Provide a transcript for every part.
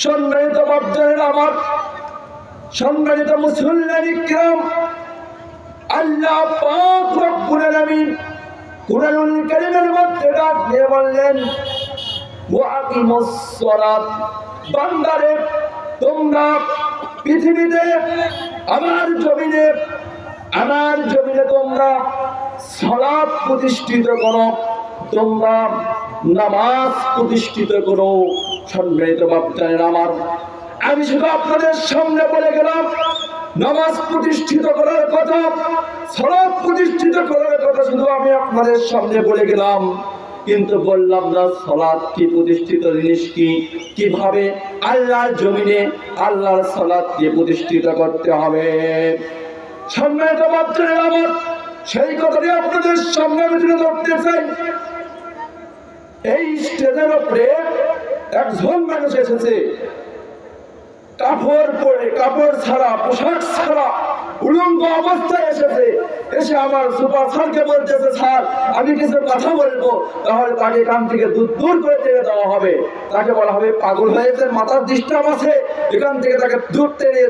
সম্মানিত বাপজানেরা আমার, সম্মানিত মুসলিম কিরাম, আল্লাহ পাক রব্বুল আলামিন কুরআনুল কারীমের মধ্যে ডাক দিয়ে বললেন, ওয়াকিমুস সালাত, বান্দারে তোমরা পৃথিবীতে আমার জমিনে তোমরা সালাত প্রতিষ্ঠিত করো, তোমরা নামাজ প্রতিষ্ঠিত করো। সম্মানিত বাপজানেরা আমার, আমি শুধু আপনাদের সামনে বলে গেলাম নামাজ প্রতিষ্ঠিত করার কথা, সালাত প্রতিষ্ঠিত করার কথা শুধু আমি আপনাদের সামনে বলে গেলাম, কিন্তু বললাম না সালাত কি, প্রতিষ্ঠিত জিনিস কি, কিভাবে আল্লাহর জমিনে আল্লাহর সালাতকে প্রতিষ্ঠিত করতে হবে। সম্মানিত বাপজানেরা আমার, সেই কথাটি আপনাদের সামনে আমি তুলে ধরতে চাই। এই স্টেজের উপরে একজন মানুষ এসেছে, কাপড় পরে, কাপড় ছাড়া, পোশাক ছাড়া উলঙ্গ অবস্থায় এসেছে। এসে আমার সুপার স্যারকে বলতেছে, স্যার আমি কিছু কথা বলবো, তাহলে তাকে এখান থেকে দূর করে টেনে দেওয়া হবে। তাকে বলা হবে পাগল হয়েছে, মাথার ডিস্টার্ব আছে, এখান থেকে তাকে দূর টেনে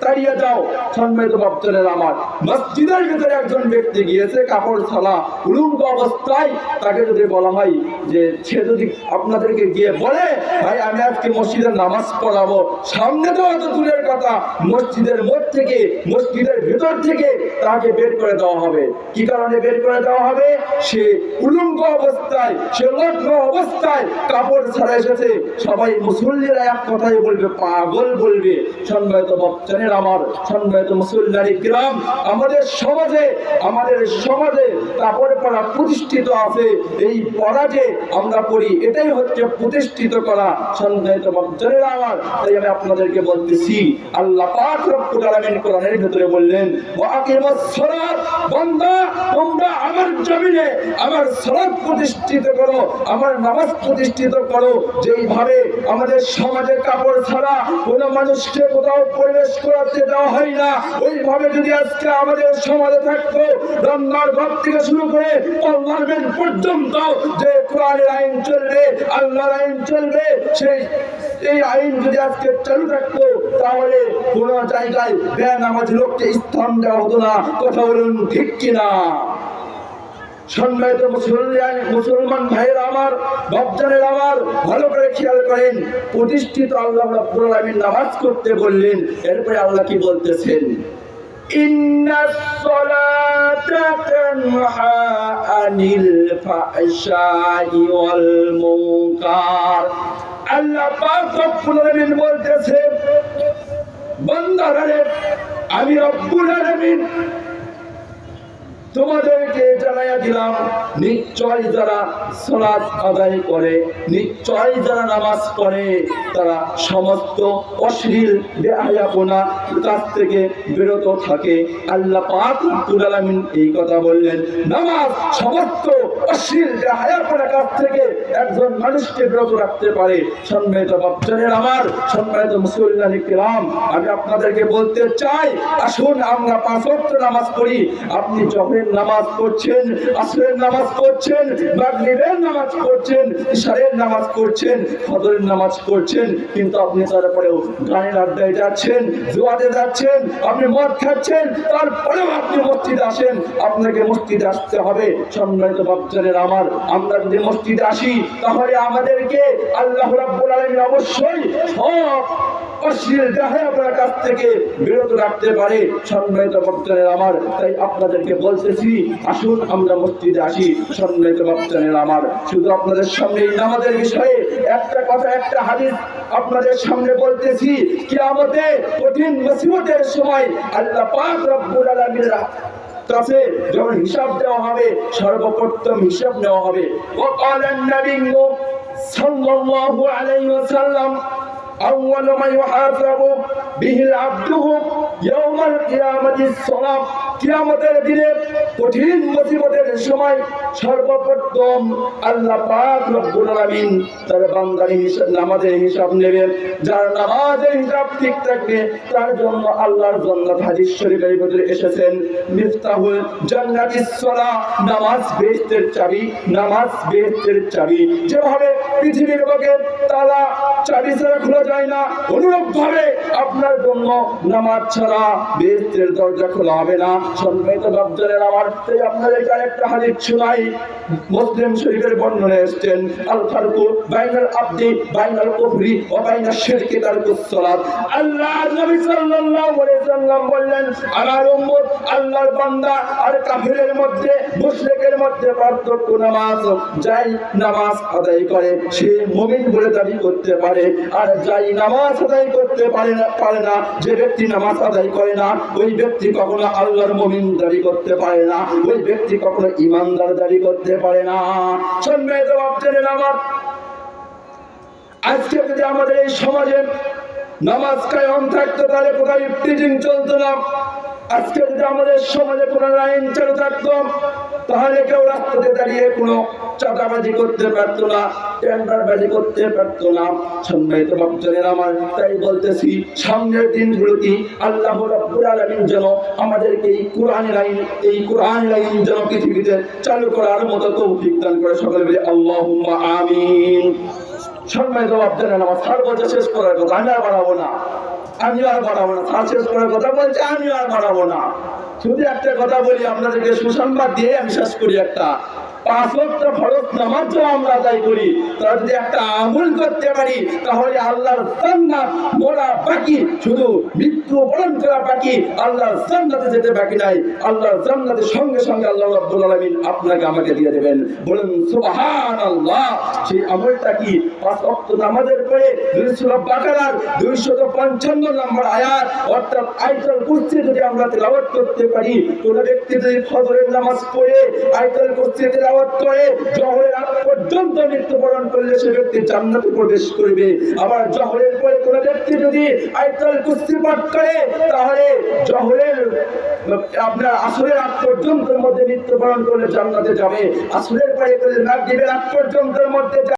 তাড়িয়ে দাও। সম্মানিত বাপজানেরা আমার, মসজিদের ভিতরে একজন ব্যক্তি গিয়েছে কাপড় ছাড়া উলঙ্গ অবস্থায়, তাকে যদি বলা হয় যে সে যদি আপনাদেরকে গিয়ে বলে, ভাই আমি আজকে মসজিদের নামাজ পড়াবো, সামনে তো অত দূরের কথা, মসজিদের মধ্যে থেকে, মসজিদের ভিতর থেকে তাকে বের করে দেওয়া হবে। কি কারণে বের করে দেওয়া হবে? সে উলঙ্গ অবস্থায়, সে লগ্ন অবস্থায় কাপড় ছাড়া এসেছে। সবাই মুসল্লিরা এক কথাই বলবে, পাগল বলবে। সম্মানিত বাপজানেরা আমার, সম্মানিত মুসলিম কিরাম, আমাদের সমাজে কাপড় পরা প্রতিষ্ঠিত আছে। এই পরা যে আমরা পড়ি, এটাই হচ্ছে প্রতিষ্ঠিত করা। সম্মানিত বাপজানেরা আমার, তাই আমি আপনাদেরকে বলতেছি, আল্লাহ পাক রব্বুল আলামিন কোরআনের ভিতরে বললেন, ওয়াকিমুস সালাত, বান্দা তোমরা আমার জমিনে আমার সালাত প্রতিষ্ঠিত করো, আমার নামাজ প্রতিষ্ঠিত করো। যেইভাবে আমাদের সমাজে কাপড় ছাড়া কোনো মানুষকে কোথাও প্রবেশ করতে দেওয়া হয় না, ওইভাবে যদি আজকে আমাদের সমাজে থাকতো, রান্নার ঘর থেকে শুরু করে পার্লামেন্ট পর্যন্ত যে কোরআনের আইন চলবে, আল্লাহর আইন চলবে, এই আইন যদি আজকে চালু থাকতো, তাহলে কোন জায়গায় বেনামাজি লোককে স্থান দেওয়া হতো না। কথা বলুন ঠিক কিনা? সম্মানিত মুসলমান ভাইয়েরা আমার, বাপজানেরা আমার, ভালো করে খেয়াল করেন। প্রতিষ্ঠিত আল্লাহ রাব্বুল আলামিন নামাজ করতে বললেন, এরপরে আল্লাহ কি বলতেছেন? ইন্নাস সালাতা তানহা আনিল ফাহশাই ওয়াল মুনকার। আল্লাহ পাক রব্বুল আলামিন বলতেছেন, বান্দারা আমি রব্বুল আলামিন তোমাদেরকে জানাইয়া দিলাম, নিশ্চয় যারা সালাত আদায় করে, নিশ্চয় যারা নামাজ পড়ে, তারা সমস্ত অশ্লীল বেহায়াপনা কাজ থেকে বিরত থাকে। আল্লাহ পাক রব্বুল আলামিন এই কথা বললেন, নামাজ সমস্ত অশ্লীল বেহায়াপনা কাজ থেকে একজন মানুষকে বিরত রাখতে পারে। সম্মানিত বাপজানেরা আমার, সম্মানিত মুসলিম কিরাম, আমি আপনাদেরকে বলতে চাই, আসুন আমরা 5 ওয়াক্ত নামাজ পড়ি। আপনি যখন নামাজ পড়ছেন, আসরের নামাজ পড়ছেন, মাগরিবের নামাজ পড়ছেন, ইশারের নামাজ পড়ছেন, ফজরের নামাজ পড়ছেন, কিন্তু আপনি তারপরেও গানের আড্ডায় যাচ্ছেন, জুয়াতে যাচ্ছেন, আপনি মদ খাচ্ছেন, তারপরেও আপনি মসজিদে আসেন। আপনাকে মসজিদে আসতে হবে। সম্মানিত বাপজানেরা আমার, আমরা যদি মসজিদে আসি, তাহলে আমাদেরকে আল্লাহ রাব্বুল আলামিন অবশ্যই সব অশ্লীল বেহায়াপনার কাছ থেকে বিরত রাখতে পারে। সম্মানিত বাপজানেরা আমার, তাই আপনাদেরকে বলতেছি, আসুন আমরা মসজিদে আসি। সম্মানিত বাপজানেরা আমার, শুধু আপনাদের সামনে নামাজের বিষয়ে একটা কথা, একটা হাদিস আপনাদের সামনে বলতেছি। কিয়ামতে কঠিন মুসিবতের সময় আল্লাহ পাক রব্বুল আলামিনের কাছে যখন হিসাব দেওয়া হবে, সর্বপ্রথম হিসাব নেওয়া হবে। ওয়াকালান নাবিয়্যু সাল্লাল্লাহু আলাইহি ওয়াসাল্লাম, أول ما يحاسب به العبد يوم القيامة الصلاة। কিয়ামতের দিনে কঠিন মুসিবতের সময় সর্বপ্রথম আল্লাহ পাক রব্বুল আলামিন তার বান্দার হিসাব, নামাজের হিসাব নেবেন। যার নামাজের হিসাব ঠিক থাকবে, তার জন্য আল্লাহর জান্নাত হাদিস শরীফের ভিতরে এসেছেন, মিফতাহুল জান্নাতিস সালাহ, নামাজ বেহেশতের চাবি, নামাজ বেহেশতের চাবি। যেভাবে পৃথিবীর বুকে তালা চাবি ছাড়া খোলা যায় না, অনুরূপ ভাবে আপনার জন্য নামাজ ছাড়া বেহেশতের দরজা খোলা হবে না। সম্মানিত বাপজানেরা আমার, তাই আপনাদেরকে আরেকটা হাদিস শোনাই। মুসলিম শরীফের বর্ণনা এসেছেন, আল ফারকু বাইনাল আবদি বাইনাল কুফরি ওয়া বাইনাশ শিরকি তারকুস সালাত। আল্লাহর নবী সাল্লাল্লাহু আলাইহি ওয়াসাল্লাম বললেন, আমার উম্মত আল্লাহর বান্দা আর কাফিরের মধ্যে, মুশরিকের মধ্যে পার্থক্য নামাজ। যাই নামাজ আদায় করে সে মুমিন বলে দাবি করতে পারে, আর যাই নামাজ আদায় করতে পারে না, যে ব্যক্তি নামাজ আদায় করে না, ওই ব্যক্তি কখনো আল্লাহর মুমিন দাবি করতে পারে না, ওই ব্যক্তি কখনো ঈমানদার দাবি করতে পারে না। সম্মানিত বাপজানেরা আমার, আজকে যদি আমাদের এই সমাজে নামাজ কায়েম থাকতো তাহলে কোথায় ইফতিজিং চলতো না। আজকে যদি আমাদের সমাজে কোনো আইন চালু থাকতো তাহলে কেউ রাস্তাতে দাঁড়িয়ে কোনো চাঁদাবাজি করতে পারতো না, টেন্ডারবাজি করতে পারতো না। সম্মানিত বাপজানেরা আমার, তাই বলতেছি সামনের দিনগুলোতে আল্লাহ রাব্বুল আলামিন যেন আমাদেরকে এই কোরআনের আইন যেন পৃথিবীতে চালু করার মতো তৌফিক দান করে। সকলে বলি আল্লাহুম্মা আমিন। সম্মানিত বাপজানেরা আমার, স্যার বলছে শেষ করার কথা, আমি আর বাড়াবো না। স্যার শেষ করার কথা বলছে, আমি আর বাড়াবো না। শুধু একটা কথা বলি আপনাদেরকে, সুসংবাদ দিয়ে আমি শেষ করি। একটা 5 ওয়াক্ত ফরজ নামাজ আমরা আদায় করি, তারা যদি একটা আমল করতে পারি তাহলে আল্লাহর জান্নাত মোরা বাকি, শুধু মৃত্যু বরণ করা বাকি, আল্লাহর জান্নাতে যেতে বাকি নাই। আল্লাহর জান্নাতের সঙ্গে সঙ্গে আল্লাহ রাব্বুল আলামিন আপনাকে আমাকে দিয়ে দেবেন। বলুন সুবহানাল্লাহ। সেই আমলটা কি? 5 ওয়াক্ত নামাজের পরে সূরা বাকারার 255 নম্বর আয়াত অর্থাৎ আয়াতুল কুরসি যদি আমরা তেলাওয়াত করতে পারি, কোন ব্যক্তি যদি ফজরের নামাজ পড়ে আয়াতুল কুরসি তেলাওয়াত করে জোহরের আগ পর্যন্ত মৃত্যুবরণ করলে সে ব্যক্তি জান্নাতে প্রবেশ করবে। আবার জোহরের পরে কোন ব্যক্তি যদি আয়াতুল কুরসি পাঠ করে তাহলে জোহরের আপনার আসরের আগ পর্যন্তের মধ্যে মৃত্যুবরণ করলে জান্নাতে যাবে। আসরের পরে মাগরিবের আগ পর্যন্তের মধ্যে